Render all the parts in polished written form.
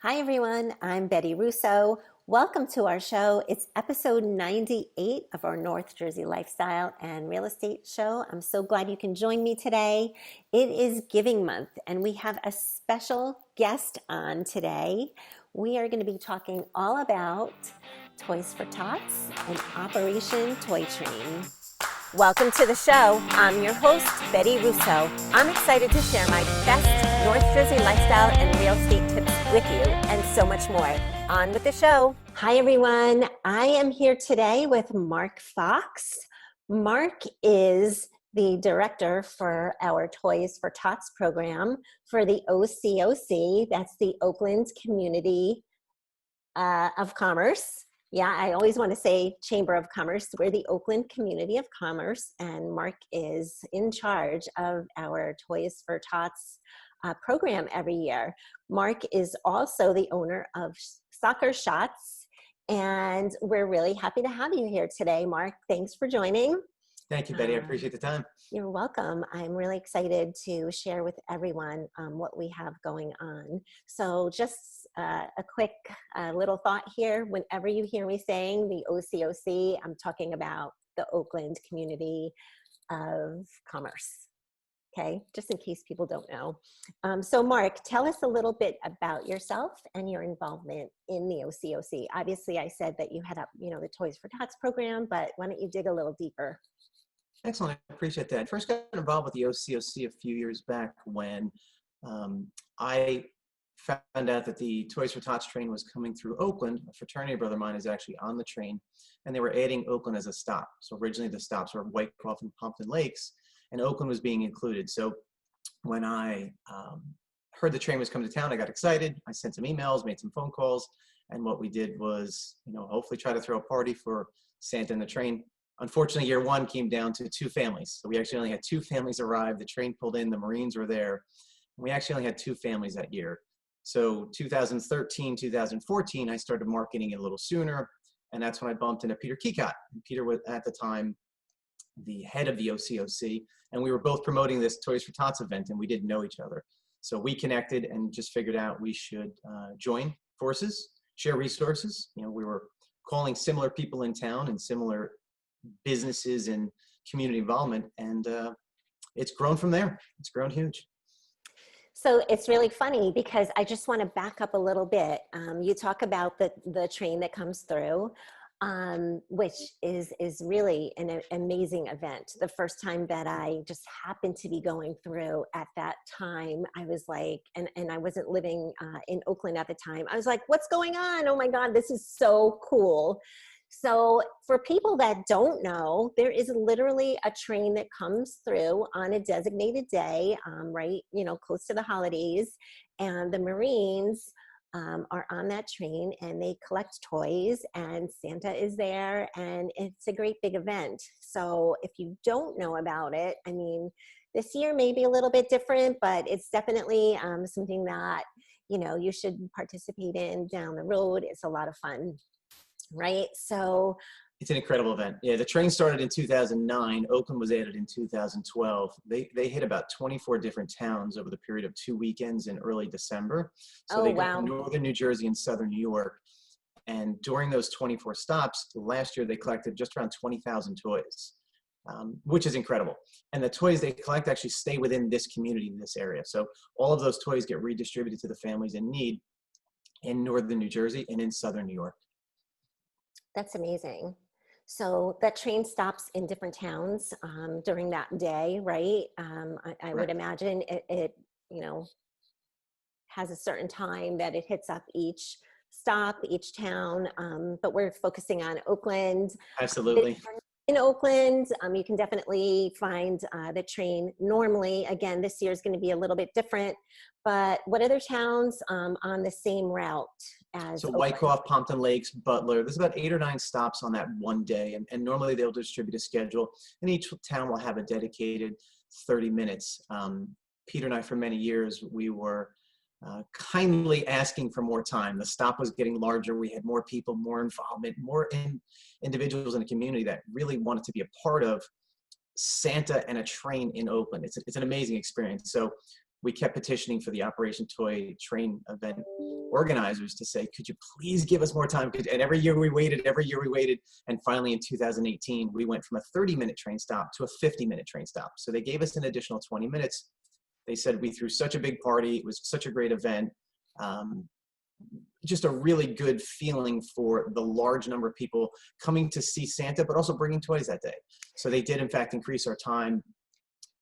Hi, everyone. I'm Betty Russo. Welcome to our show. It's episode 98 of our North Jersey lifestyle and real estate show. I'm so glad you can join me today. It is Giving Month, and we have a special guest on today. We are going to be talking all about Toys for Tots and Operation Toy Train. Welcome to the show. I'm your host, Betty Russo. I'm excited to share my best North Jersey lifestyle and real estate tips with you and so much more. On with the show. Hi, everyone. I am here today with Marc Fox. Marc is the director for our Toys for Tots program for the OCOC. That's the Oakland Community of Commerce. Yeah, I always want to say Chamber of Commerce. We're the Oakland Community of Commerce, and Marc is in charge of our Toys for Tots program every year. Marc is also the owner of Soccer Shots, and we're really happy to have you here today, Marc. Thanks for joining. Thank you, Betty. I appreciate the time. You're welcome. I'm really excited to share with everyone what we have going on. So just a quick little thought here. Whenever you hear me saying the OCOC, I'm talking about the Oakland Community of Commerce. Okay, just in case people don't know. So Marc, tell us a little bit about yourself and your involvement in the OCOC. Obviously, I said that you head up, the Toys for Tots program, but why don't you dig a little deeper? Excellent. I appreciate that. I first got involved with the OCOC a few years back when I found out that the Toys for Tots train was coming through Oakland. A fraternity brother of mine is actually on the train, and they were adding Oakland as a stop. So originally the stops were Whitecroft and Pompton Lakes, and Oakland was being included. So when I heard the train was coming to town, I got excited. I sent some emails, made some phone calls, and what we did was, hopefully try to throw a party for Santa and the train. Unfortunately, year one came down to two families. So we actually only had two families arrive. The train pulled in, the Marines were there. We actually only had two families that year. So 2013, 2014, I started marketing it a little sooner. And that's when I bumped into Peter Keycott. And Peter was at the time the head of the OCOC. And we were both promoting this Toys for Tots event, and we didn't know each other. So we connected and just figured out we should join forces, share resources. We were calling similar people in town and similar businesses and community involvement, and it's grown from there. It's grown huge. So it's really funny because I just want to back up a little bit. You talk about the train that comes through, which is really an amazing event. The first time that I just happened to be going through at that time, I was like, and I wasn't living in Oakland at the time. I was like, what's going on? Oh my God, this is so cool. So for people that don't know, there is literally a train that comes through on a designated day, right, close to the holidays, and the Marines are on that train and they collect toys, and Santa is there, and it's a great big event. So if you don't know about it, I mean, this year may be a little bit different, but it's definitely something that, you should participate in down the road. It's a lot of fun. Right. So it's an incredible event. Yeah, the train started in 2009. Oakland was added in 2012. They hit about 24 different towns over the period of 2 weekends in early December. So they go to northern New Jersey and southern New York. And during those 24 stops, last year they collected just around 20,000 toys, which is incredible. And the toys they collect actually stay within this community, in this area. So all of those toys get redistributed to the families in need in northern New Jersey and in southern New York. That's amazing. So that train stops in different towns during that day, right? I would imagine it, has a certain time that it hits up each stop, each town, but we're focusing on Oakland. Absolutely. In Oakland, you can definitely find the train normally. Again, this year is going to be a little bit different, but what other towns on the same route as Oakland? Whitecroft, Pompton Lakes, Butler. There's about 8 or 9 stops on that one day, and normally they'll distribute a schedule, and each town will have a dedicated 30 minutes. Peter and I, for many years, we were kindly asking for more time. The stop was getting larger. We had more people, more involvement, more individuals in the community that really wanted to be a part of Santa and a train in Oakland. It's an amazing experience. So we kept petitioning for the Operation Toy Train event organizers to say, could you please give us more time? And every year we waited. And finally in 2018, we went from a 30-minute train stop to a 50-minute train stop. So they gave us an additional 20 minutes. They said we threw such a big party. It was such a great event. Just a really good feeling for the large number of people coming to see Santa, but also bringing toys that day. So they did, in fact, increase our time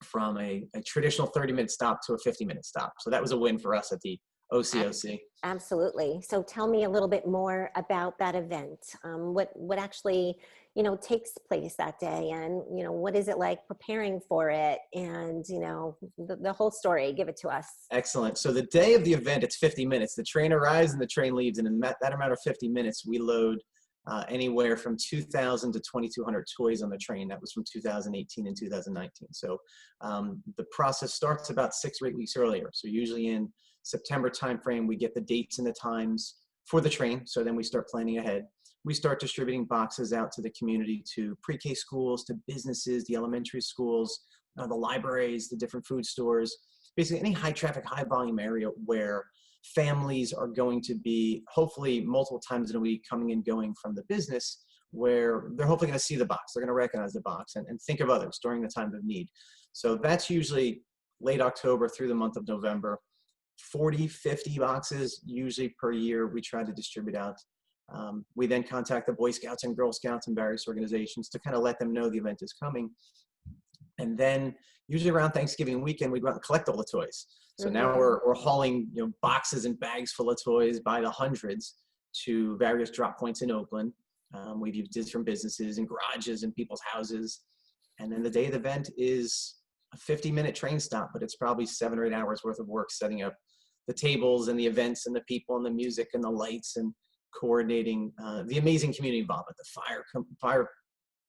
from a traditional 30-minute stop to a 50-minute stop. So that was a win for us at the OCOC. Absolutely. So tell me a little bit more about that event. What actually, takes place that day, and, what is it like preparing for it, and, the whole story. Give it to us. Excellent. So the day of the event, it's 50 minutes. The train arrives and the train leaves, and in that amount of 50 minutes, we load anywhere from 2,000 to 2,200 toys on the train. That was from 2018 and 2019. So the process starts about 6 or 8 weeks earlier. So usually in September timeframe, we get the dates and the times for the train. So then we start planning ahead. We start distributing boxes out to the community, to pre-K schools, to businesses, the elementary schools, the libraries, the different food stores, basically any high traffic, high volume area where families are going to be hopefully multiple times in a week coming and going from the business, where they're hopefully going to see the box. They're going to recognize the box and think of others during the time of need. So that's usually late October through the month of November. 40, 50 boxes usually per year we try to distribute out. We then contact the Boy Scouts and Girl Scouts and various organizations to kind of let them know the event is coming. And then usually around Thanksgiving weekend, we go out and collect all the toys. So now we're hauling boxes and bags full of toys by the hundreds to various drop points in Oakland. We've used different businesses and garages and people's houses. And then the day of the event is a 50-minute train stop, but it's probably 7 or 8 hours worth of work setting up the tables and the events and the people and the music and the lights and coordinating the amazing community involvement. The fire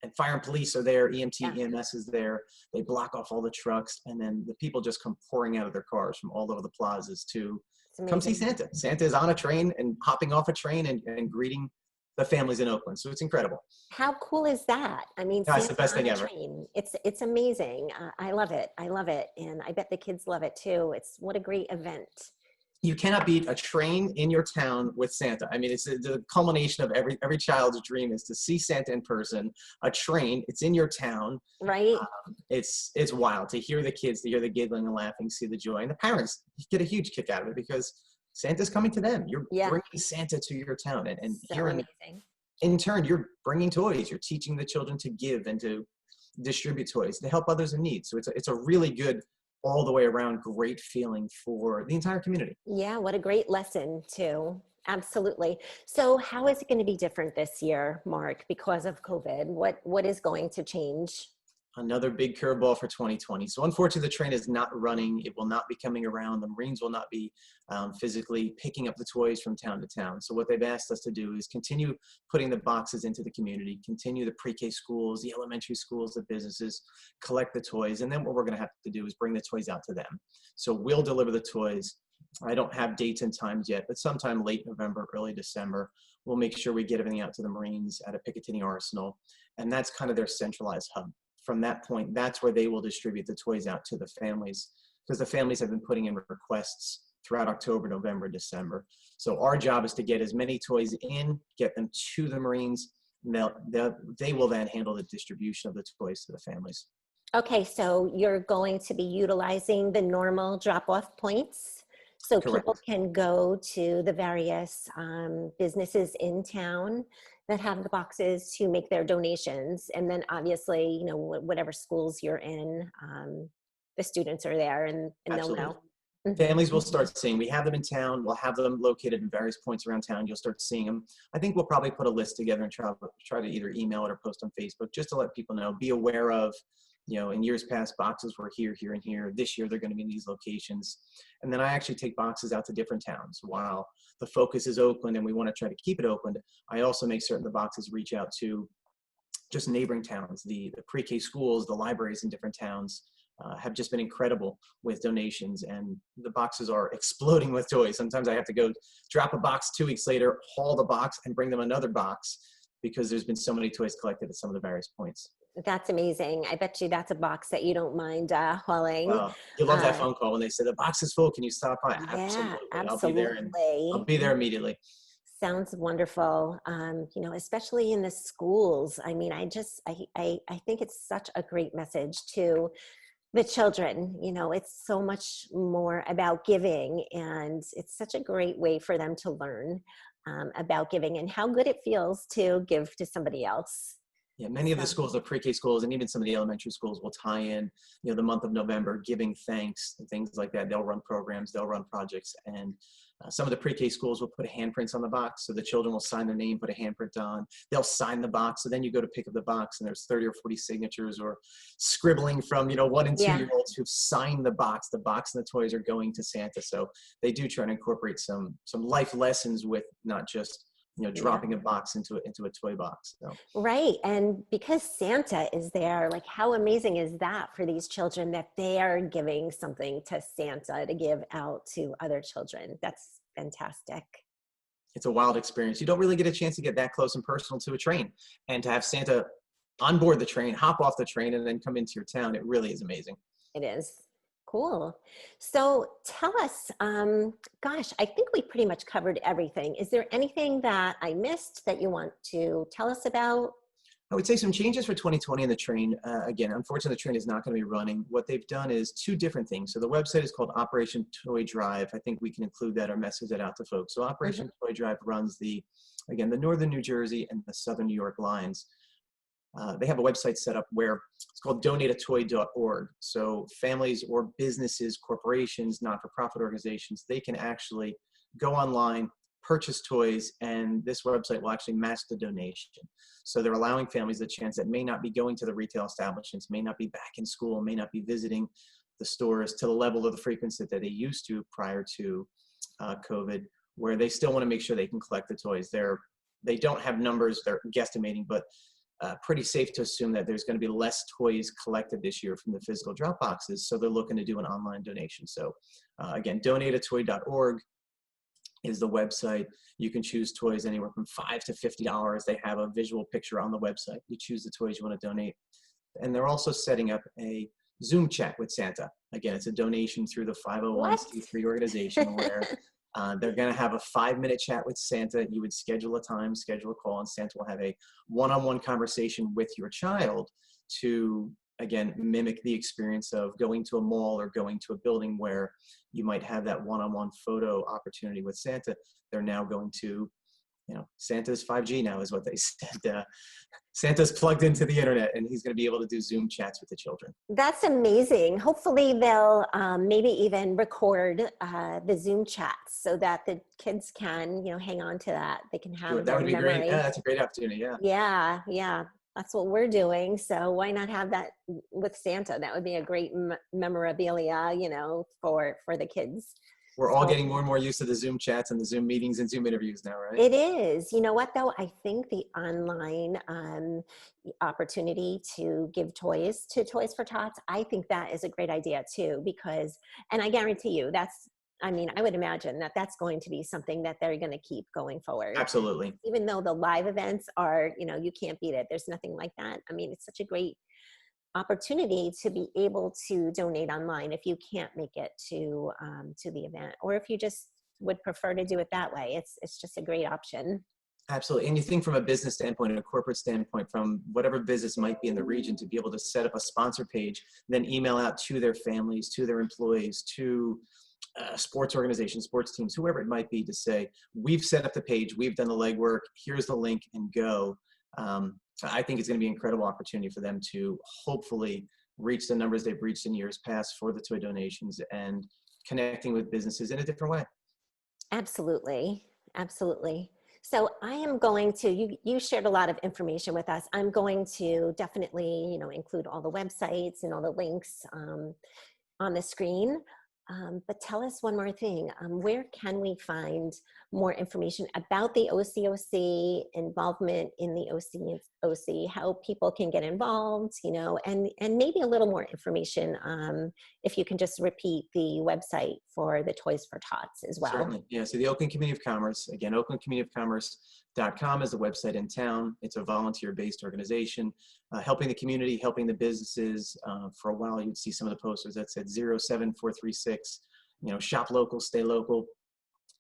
and police are there, EMT, EMS is there. They block off all the trucks, and then the people just come pouring out of their cars from all over the plazas to come see Santa. Santa is on a train and hopping off a train and greeting the families in Oakland. So it's incredible. How cool is that? I mean, that's the best thing ever. Train. It's amazing. I love it. And I bet the kids love it too. What a great event. You cannot beat a train in your town with Santa. I mean, it's the culmination of every child's dream is to see Santa in person. A train, it's in your town. Right. It's wild to hear the kids, to hear the giggling and laughing, see the joy. And the parents get a huge kick out of it because Santa's coming to them. You're bringing Santa to your town. And so you're amazing. In turn, you're bringing toys. You're teaching the children to give and to distribute toys, to help others in need. So it's a really good, all the way around great feeling for the entire community. Yeah, what a great lesson too. Absolutely. So how is it going to be different this year, Mark, because of COVID? What is going to change? Another big curveball for 2020. So unfortunately, the train is not running. It will not be coming around. The Marines will not be physically picking up the toys from town to town. So what they've asked us to do is continue putting the boxes into the community, continue the pre-K schools, the elementary schools, the businesses, collect the toys. And then what we're going to have to do is bring the toys out to them. So we'll deliver the toys. I don't have dates and times yet, but sometime late November, early December, we'll make sure we get everything out to the Marines at a Picatinny Arsenal. And that's kind of their centralized hub. From that point, that's where they will distribute the toys out to the families, because the families have been putting in requests throughout October, November, December. So our job is to get as many toys in, get them to the Marines, and they will then handle the distribution of the toys to the families. Okay, so you're going to be utilizing the normal drop-off points, so Correct. People can go to the various businesses in town that have the boxes to make their donations. And then obviously, whatever schools you're in, the students are there and they'll know. Families will start seeing. We have them in town. We'll have them located in various points around town. You'll start seeing them. I think we'll probably put a list together and try to either email it or post on Facebook just to let people know, be aware of, in years past, boxes were here, here, and here. This year, they're going to be in these locations. And then I actually take boxes out to different towns. While the focus is Oakland and we want to try to keep it Oakland, I also make certain the boxes reach out to just neighboring towns. The pre-K schools, the libraries in different towns have just been incredible with donations, and the boxes are exploding with toys. Sometimes I have to go drop a box 2 weeks later, haul the box, and bring them another box because there's been so many toys collected at some of the various points. That's amazing. I bet you that's a box that you don't mind hauling. Well, you love that Uh, phone call when they say the box is full. Can you stop by? yeah, Absolutely. I'll be there, and I'll absolutely. be there immediately. Sounds wonderful. Especially in the schools. I mean, I think it's such a great message to the children. It's so much more about giving, and it's such a great way for them to learn about giving and how good it feels to give to somebody else. Yeah, many of the So, schools, the pre-K schools, and even some of the elementary schools will tie in, the month of November, giving thanks and things like that. They'll run programs, they'll run projects, and some of the pre-K schools will put handprints on the box, so the children will sign their name, put a handprint on. They'll sign the box, so then you go to pick up the box, and there's 30 or 40 signatures or scribbling from 1 and 2 yeah. year olds who've signed the box. The box and the toys are going to Santa, so they do try to incorporate some life lessons with not just Yeah. dropping a box into a toy box. So. Right. And because Santa is there, like how amazing is that for these children that they are giving something to Santa to give out to other children? That's fantastic. It's a wild experience. You don't really get a chance to get that close and personal to a train, and to have Santa on board the train, hop off the train, and then come into your town. It really is amazing. It is. Cool. So tell us, gosh, I think we pretty much covered everything. Is there anything that I missed that you want to tell us about? I would say some changes for 2020 in the train. Again, unfortunately, the train is not going to be running. What they've done is two different things. So the website is called Operation Toy Drive. I think we can include that or message that out to folks. So Mhm. Operation Toy Drive runs the northern New Jersey and the southern New York lines. They have a website set up where it's called donatetoy.org. So families or businesses, corporations, not-for-profit organizations, they can actually go online, purchase toys, and this website will actually match the donation. So they're allowing families the chance that may not be going to the retail establishments, may not be back in school, may not be visiting the stores to the level of the frequency that they used to prior to COVID, where they still want to make sure they can collect the toys. They don't have numbers, they're guesstimating, but pretty safe to assume that there's going to be less toys collected this year from the physical drop boxes. So they're looking to do an online donation. So again, donatetoy.org is the website. You can choose toys anywhere from $5 to $50. They have a visual picture on the website. You choose the toys you want to donate. And they're also setting up a Zoom chat with Santa. Again, it's a donation through the What? 501c3 organization where they're going to have a 5-minute chat with Santa. You would schedule a time, schedule a call, and Santa will have a one-on-one conversation with your child to, again, mimic the experience of going to a mall or going to a building where you might have that one-on-one photo opportunity with Santa. They're now going to, Santa's 5G now is what they said. Santa's plugged into the internet, and he's going to be able to do Zoom chats with the children. That's amazing. Hopefully they'll maybe even record the Zoom chats so that the kids can, hang on to that. They can Sure, have that their would be great. Yeah, memory. that's a great opportunity. Yeah. Yeah, yeah. That's what we're doing. So why not have that with Santa? That would be a great memorabilia, for the kids. We're all So getting more and more used to the Zoom chats and the Zoom meetings and Zoom interviews now, right? it is. You know what, though? I think the online opportunity to give toys to Toys for Tots, I think that is a great idea too, because, and I guarantee you I would imagine that that's going to be something that they're going to keep going forward. Absolutely. Even though the live events are, you can't beat it. There's nothing like that. I mean, it's such a great opportunity to be able to donate online if you can't make it to the event, or if you just would prefer to do it that way. It's just a great option. Absolutely. And you think from a business standpoint, a corporate standpoint, from whatever business might be in the region, to be able to set up a sponsor page, then email out to their families, to their employees, to sports organizations, sports teams, whoever it might be, to say, we've set up the page, we've done the legwork, here's the link, and go. I think it's going to be an incredible opportunity for them to hopefully reach the numbers they've reached in years past for the toy donations and connecting with businesses in a different way. Absolutely. Absolutely. So I am going to, you shared a lot of information with us. I'm going to definitely, include all the websites and all the links on the screen. But tell us one more thing. Where can we find more information about the OCOC, involvement in the OCOC, how people can get involved, and maybe a little more information, if you can just repeat the website for the Toys for Tots as well. Certainly. Yeah. So the Oakland Community of Commerce, again, oaklandcommunityofcommerce.com is the website in town. It's a volunteer-based organization, helping the community, helping the businesses. For a while, you'd see some of the posters that said 07436, shop local, stay local.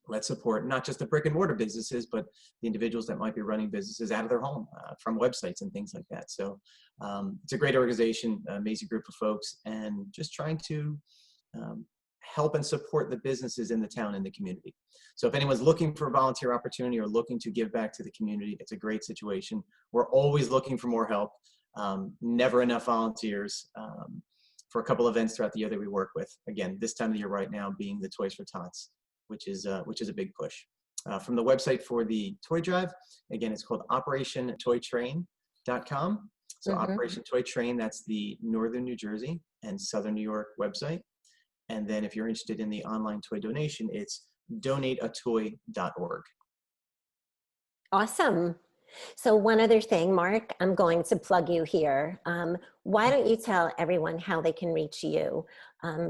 Let's support not just the brick and mortar businesses, but the individuals that might be running businesses out of their home from websites and things like that. So it's a great organization, amazing group of folks, and just trying to help and support the businesses in the town and the community. So if anyone's looking for a volunteer opportunity or looking to give back to the community, it's a great situation. We're always looking for more help. Never enough volunteers for a couple events throughout the year that we work with. Again, this time of the year right now being the Toys for Tots, which is a big push. From the website for the toy drive, again, it's called OperationToyTrain.com. So Operation Toy Train, that's the Northern New Jersey and Southern New York website. And then if you're interested in the online toy donation, it's donateatoy.org. Awesome. So one other thing, Mark, I'm going to plug you here. Why don't you tell everyone how they can reach you?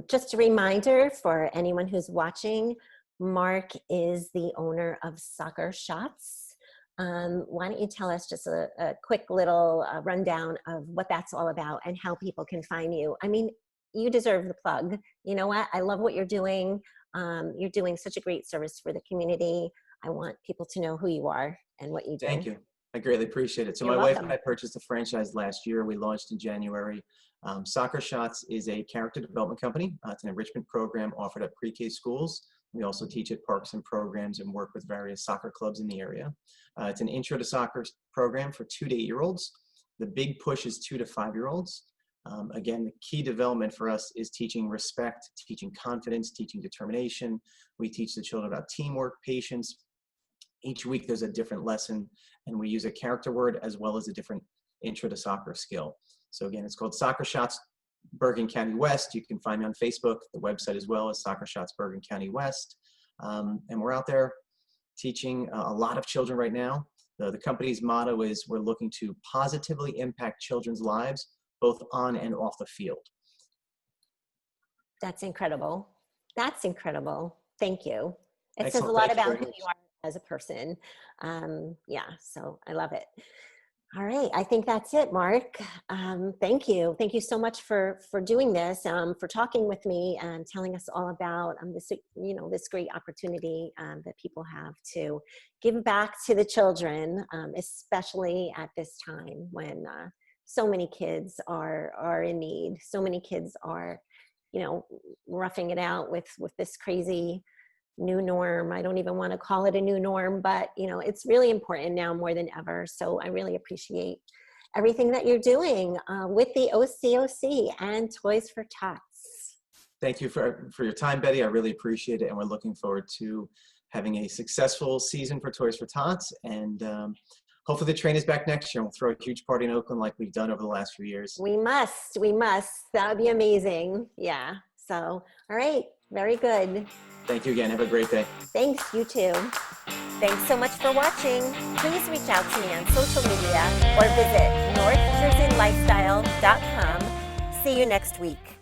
Just a reminder for anyone who's watching, Mark is the owner of Soccer Shots. Why don't you tell us just a quick little rundown of what that's all about and how people can find you? I mean, you deserve the plug. You know what? I love what you're doing. You're doing such a great service for the community. I want people to know who you are and what you do. Thank you. I greatly appreciate it. So my wife and I purchased a franchise last year. We launched in January. Soccer Shots is a character development company. It's an enrichment program offered at pre-K schools. We also teach at parks and programs and work with various soccer clubs in the area. It's an intro to soccer program for 2 to 8-year-olds. The big push is 2 to 5-year-olds. Again, the key development for us is teaching respect, teaching confidence, teaching determination. We teach the children about teamwork, patience. Each week there's a different lesson, and we use a character word as well as a different intro to soccer skill. So again, it's called Soccer Shots Bergen County West. You can find me on Facebook. The website as well is Soccer Shots Bergen County West. And we're out there teaching a lot of children right now. The company's motto is we're looking to positively impact children's lives, both on and off the field. That's incredible. That's incredible. Thank you. It Excellent. says a lot Thank you about very who much. you are as a person. Yeah, so I love it. All right, I think that's it, Mark. Thank you. Thank you so much for doing this, for talking with me and telling us all about this, this great opportunity that people have to give back to the children, especially at this time when so many kids are in need. So many kids are, roughing it out with this crazy new norm. I don't even want to call it a new norm, but it's really important now more than ever. So I really appreciate everything that you're doing with the OCOC and Toys for Tots. Thank you for your time, Betty. I really appreciate it. And we're looking forward to having a successful season for Toys for Tots. And hopefully the train is back next year. We'll throw a huge party in Oakland like we've done over the last few years. We must. That would be amazing. Yeah. So, all right. Very good. Thank you again. Have a great day. Thanks. You too. Thanks so much for watching. Please reach out to me on social media or visit northjerseylifestyle.com. See you next week.